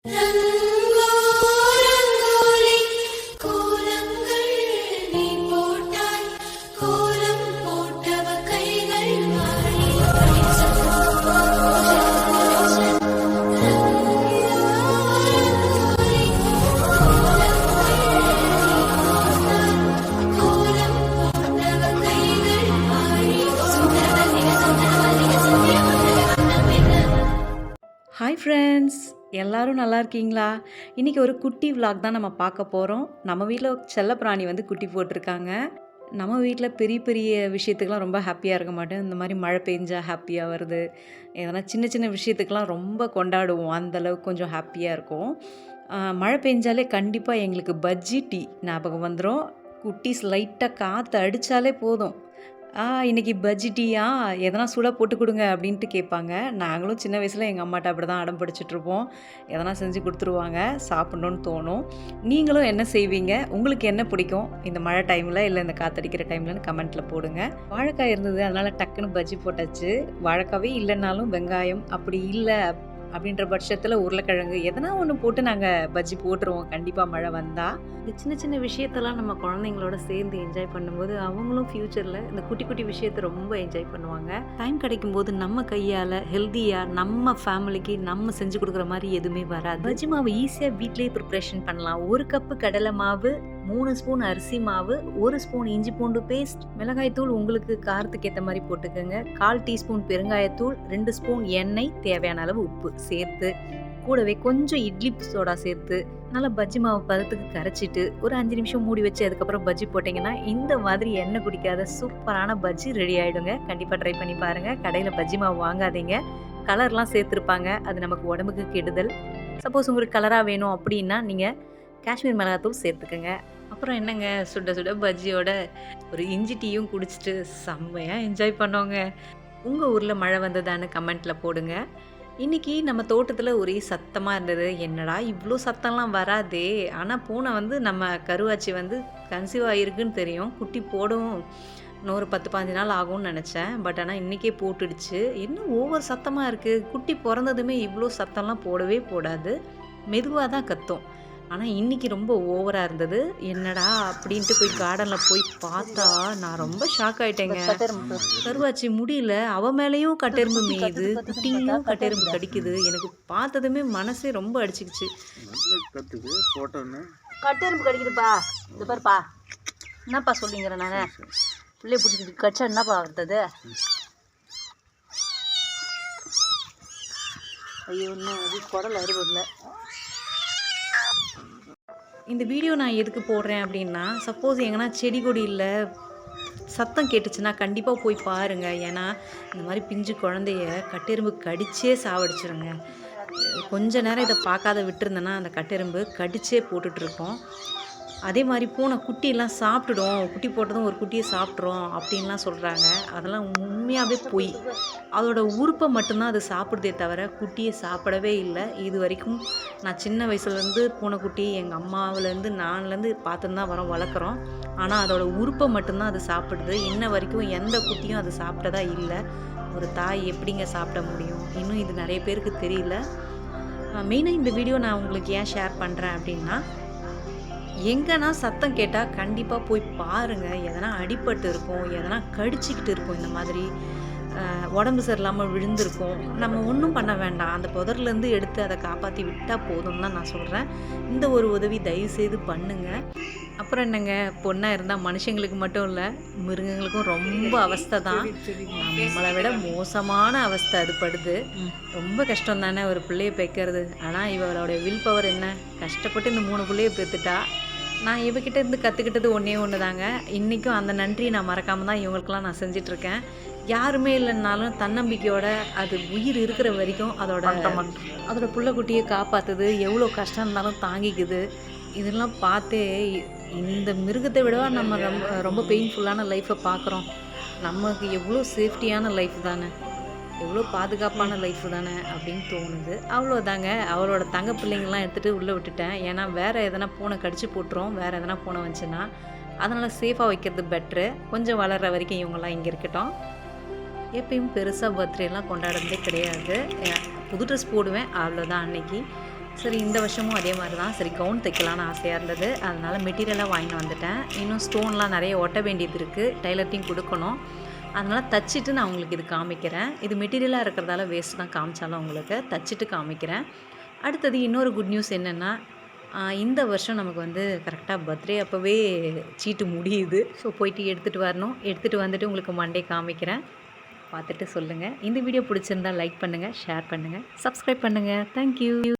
ரங்கோ ரங்கோலி கோலங்கள் நீ போட்டாய் கோலம் போட்டவ கைகள் மாறி கோலம் போட்டவ கைகள் மாறி ஹாய் ஃப்ரெண்ட்ஸ், எல்லாரும் நல்லா இருக்கீங்களா? இன்றைக்கி ஒரு குட்டி விலாக் தான் நம்ம பார்க்க போகிறோம். நம்ம வீட்டில் செல்லப்பிராணி வந்து குட்டி போட்டிருக்காங்க. நம்ம வீட்டில் பெரிய பெரிய விஷயத்துக்கெலாம் ரொம்ப ஹாப்பியாக இருக்க மாட்டேன். இந்த மாதிரி மழை பெஞ்சா ஹாப்பியாக வருது, எதனா சின்ன சின்ன விஷயத்துக்கெலாம் ரொம்ப கொண்டாடுவோம். அந்தளவுக்கு கொஞ்சம் ஹாப்பியாக இருக்கும். மழை பெஞ்சாலே கண்டிப்பாக எங்களுக்கு பஜ்ஜி டீ ஞாபகம் வந்துடும். குட்டீஸ் லைட்டாக காற்று அடித்தாலே போதும், இன்றைக்கி பஜ்ஜி டீயா எதனா சூடாக போட்டு கொடுங்க அப்படின்ட்டு கேட்பாங்க. நாங்களும் சின்ன வயசில் எங்கள் அம்மாட்ட அப்படி தான் அடம் பிடிச்சிட்ருப்போம். எதனா செஞ்சு கொடுத்துருவாங்க, சாப்பிட்ணுன்னு தோணும். நீங்களும் என்ன செய்வீங்க? உங்களுக்கு என்ன பிடிக்கும் இந்த மழை டைமில் இல்லை இந்த காற்றடிக்கிற டைம்லன்னு கமெண்ட்டில் போடுங்க. வாழைக்காய் இருந்தது, அதனால் டக்குன்னு பஜ்ஜி போட்டாச்சு. வாழைக்காவே இல்லைன்னாலும் வெங்காயம், அப்படி இல்லை அப்படின்ற பட்சத்தில் உருளைக்கிழங்கு எதனா ஒன்று போட்டு நாங்கள் பஜ்ஜி போட்டுருவோம் கண்டிப்பாக மழை வந்தால். இந்த சின்ன சின்ன விஷயத்தெல்லாம் நம்ம குழந்தைங்களோட சேர்ந்து என்ஜாய் பண்ணும்போது அவங்களும் ஃப்யூச்சரில் இந்த குட்டி குட்டி விஷயத்தை ரொம்ப என்ஜாய் பண்ணுவாங்க. டைம் கிடைக்கும் போது நம்ம கையால் ஹெல்த்தியாக நம்ம ஃபேமிலிக்கு நம்ம செஞ்சு கொடுக்குற மாதிரி எதுவுமே வராது. பஜ்ஜி மாவு ஈஸியாக வீட்லேயே ப்ரிப்ரேஷன் பண்ணலாம். 1 கப்பு கடலை மாவு, 3 ஸ்பூன் அரிசி மாவு, 1 ஸ்பூன் இஞ்சி பூண்டு பேஸ்ட், மிளகாய்த்தூள் உங்களுக்கு காரத்துக்கு ஏற்ற மாதிரி போட்டுக்கோங்க, 1/4 டீஸ்பூன் பெருங்காயத்தூள், 2 ஸ்பூன் எண்ணெய், தேவையான அளவு உப்பு சேர்த்து, கூடவே கொஞ்சம் இட்லி சோடா சேர்த்து நல்லா பஜ்ஜி மாவு பதத்துக்கு கரைச்சிட்டு ஒரு 5 நிமிஷம் மூடி வச்சு அதுக்கப்புறம் பஜ்ஜி போட்டிங்கன்னா இந்த மாதிரி எண்ணெய் குடிக்காத சூப்பரான பஜ்ஜி ரெடி ஆகிடுங்க. கண்டிப்பாக ட்ரை பண்ணி பாருங்கள். கடையில் பஜ்ஜி மாவு வாங்காதீங்க, கலர்லாம் சேர்த்துருப்பாங்க, அது நமக்கு உடம்புக்கு கெடுதல். சப்போஸ் உங்களுக்கு கலராக வேணும் அப்படின்னா நீங்கள் காஷ்மீர் மிளகாத்தூள் சேர்த்துக்கோங்க. அப்புறம் என்னங்க, சுட சுட பஜ்ஜியோட ஒரு இஞ்சி டீயும் குடிச்சிட்டு செம்மையாக என்ஜாய் பண்ணோங்க. உங்கள் ஊரில் மழை வந்ததான்னு கமெண்ட்டில் போடுங்க. இன்றைக்கி நம்ம தோட்டத்தில் ஒரே சத்தமாக இருந்தது. என்னடா இவ்வளோ சத்தம்லாம் வராதே, ஆனால் பூனை வந்து நம்ம கருவாச்சி வந்து கன்சீவ் ஆகிருக்குன்னு தெரியும். குட்டி போடவும் இன்னொரு 10-15 நாள் ஆகும்னு நினச்சேன். பட் ஆனால் இன்றைக்கே போட்டுடுச்சு. இன்னும் ஓவர் சத்தமாக இருக்குது. குட்டி பிறந்ததுமே இவ்வளோ சத்தம்லாம் போடவே போடாது, மெதுவாக தான் கத்தும். ஆனால் இன்றைக்கி ரொம்ப ஓவராக இருந்தது. என்னடா அப்படின்ட்டு போய் கார்டனில் போய் பார்த்தா நான் ரொம்ப ஷாக் ஆகிட்டேங்க. கருவாச்சி முடியல, அவ மேலேயும் கட்டெரும்பு மேயுது, குட்டிங்களையும் கட்டெரும்பு கடிக்குது. எனக்கு பார்த்ததுமே மனசே ரொம்ப அடிச்சுக்கிச்சு. கட்டெரும்பு கடிக்குதுப்பா, இது பாருப்பா, என்னப்பா சொல்லிங்கிறேன் நான், பிள்ளைய பிடிச்சிக்கிட்டு கடிச்சா என்னப்பா வருது? ஐயோ, இன்னும் அது குடல் அறுபதில்லை. இந்த வீடியோ நான் எதுக்கு போடுறேன் அப்படின்னா, சப்போஸ் எங்கன்னா செடி கொடியில் சத்தம் கேட்டுச்சுன்னா கண்டிப்பாக போய் பாருங்கள். ஏன்னா இந்த மாதிரி பிஞ்சு குழந்தைய கட்டெரும்பு கடிச்சே சாவடிச்சிருங்க. கொஞ்ச நேரம் இதை பார்க்காத விட்டுருந்தேன்னா அந்த கட்டெரும்பு கடிச்சே போட்டுட்ருக்கோம். அதே மாதிரி பூனை குட்டியெல்லாம் சாப்பிட்டுடும், குட்டி போட்டதும் ஒரு குட்டியை சாப்பிட்றோம் அப்படின்லாம் சொல்கிறாங்க. அதெல்லாம் உண்மையாகவே போய் அதோட உறுப்பை மட்டும்தான் அது சாப்பிடுதே தவிர குட்டியை சாப்பிடவே இல்லை. இது வரைக்கும் நான் சின்ன வயசுலேருந்து பூனைக்குட்டி எங்கள் அம்மாவிலேருந்து நான்லேருந்து பார்த்துன்னு தான் வளர்க்குறோம். ஆனால் அதோட உறுப்பை மட்டும்தான் அது சாப்பிடுது. இன்ன வரைக்கும் எந்த குட்டியும் அது சாப்பிட்டதா இல்லை. ஒரு தாய் எப்படிங்க சாப்பிட முடியும்? இன்னும் இது நிறைய பேருக்கு தெரியல. மெயினாக இந்த வீடியோ நான் உங்களுக்கு ஏன் ஷேர் பண்ணுறேன் அப்படின்னா, எங்கன்னா சத்தம் கேட்டால் கண்டிப்பாக போய் பாருங்கள். எதனா அடிபட்டு இருக்கும், எதனா கடிச்சிக்கிட்டு இருக்கும், இந்த மாதிரி உடம்பு சரியில்லாமல் விழுந்திருக்கும். நம்ம ஒன்றும் பண்ண வேண்டாம், அந்த புதர்லேருந்து எடுத்து அதை காப்பாற்றி விட்டால் போதும்னு தான் நான் சொல்கிறேன். இந்த ஒரு உதவி தயவுசெய்து பண்ணுங்கள். அப்புறம் என்னங்க, பொண்ணாக இருந்தால் மனுஷங்களுக்கு மட்டும் இல்லை, மிருகங்களுக்கும் ரொம்ப அவஸ்தை தான். நம்மளை விட மோசமான அவஸ்தை அது படுது. ரொம்ப கஷ்டம் தானே ஒரு பிள்ளையை பெக்கிறது. ஆனால் இவளோட வில் பவர் என்ன, கஷ்டப்பட்டு இந்த 3 பிள்ளையை பெற்றுட்டா. நான் இவகிட்ட இருந்து கற்றுக்கிட்டது ஒன்று தாங்க. இன்றைக்கும் அந்த நன்றியை நான் மறக்காமல் தான் இவங்களுக்கெல்லாம் நான் செஞ்சிட்ருக்கேன். யாருமே இல்லைன்னாலும் தன்னம்பிக்கையோட அது உயிர் இருக்கிற வரைக்கும் அதோட புள்ளைக்குட்டியை காப்பாற்றுது. எவ்வளோ கஷ்டம் இருந்தாலும் தாங்கிக்குது. இதெல்லாம் பார்த்தே இந்த மிருகத்தை விடவா நம்ம ரொம்ப பெயின்ஃபுல்லான லைஃப்பை பார்க்குறோம். நமக்கு எவ்வளோ சேஃப்டியான லைஃப் தானே, எவ்வளோ பாதுகாப்பான லைஃப் தானே அப்படின்னு தோணுது. அவ்வளோதாங்க. அவளோட தங்க பிள்ளைங்கள்லாம் எடுத்துகிட்டு உள்ளே விட்டுட்டேன். ஏன்னா வேறு எதனா பூனை கடிச்சு போட்டுரும், வேறு எதனா பூனை வந்துச்சுன்னா. அதனால் சேஃபாக வைக்கிறது பெட்ரு. கொஞ்சம் வளர்கிற வரைக்கும் இவங்கெல்லாம் இங்கே இருக்கட்டும். எப்பயும் பெருசாக பர்த்டேலாம் கொண்டாடுறதே கிடையாது. புது ட்ரெஸ் போடுவேன், அவ்வளோதான். அன்னைக்கு சரி இந்த வருஷமும் அதே மாதிரி தான். சரி கவுன் தைக்கலான்னு ஆசையாக இருந்தது. அதனால் மெட்டீரியலாக வாங்கிட்டு வந்துட்டேன். இன்னும் ஸ்டோன்லாம் நிறைய ஒட்ட வேண்டியது இருக்குது. டைலர்ட்டையும் கொடுக்கணும். அதனால் தச்சுட்டு நான் உங்களுக்கு இது காமிக்கிறேன். இது மெட்டீரியலாக இருக்கிறதால வேஸ்ட் தான் காமிச்சாலும் உங்களுக்கு தச்சுட்டு காமிக்கிறேன். அடுத்தது இன்னொரு குட் நியூஸ் என்னென்னா, இந்த வருஷம் நமக்கு வந்து கரெக்டாக பர்த்டே அப்போவே சீட்டு முடியுது. ஸோ போயிட்டு எடுத்துகிட்டு வரணும். எடுத்துகிட்டு வந்துட்டு உங்களுக்கு மண்டே காமிக்கிறேன். பார்த்துட்டு சொல்லுங்கள். இந்த வீடியோ பிடிச்சிருந்தா லைக் பண்ணுங்கள், ஷேர் பண்ணுங்கள், சப்ஸ்கிரைப் பண்ணுங்கள். தேங்க்யூ.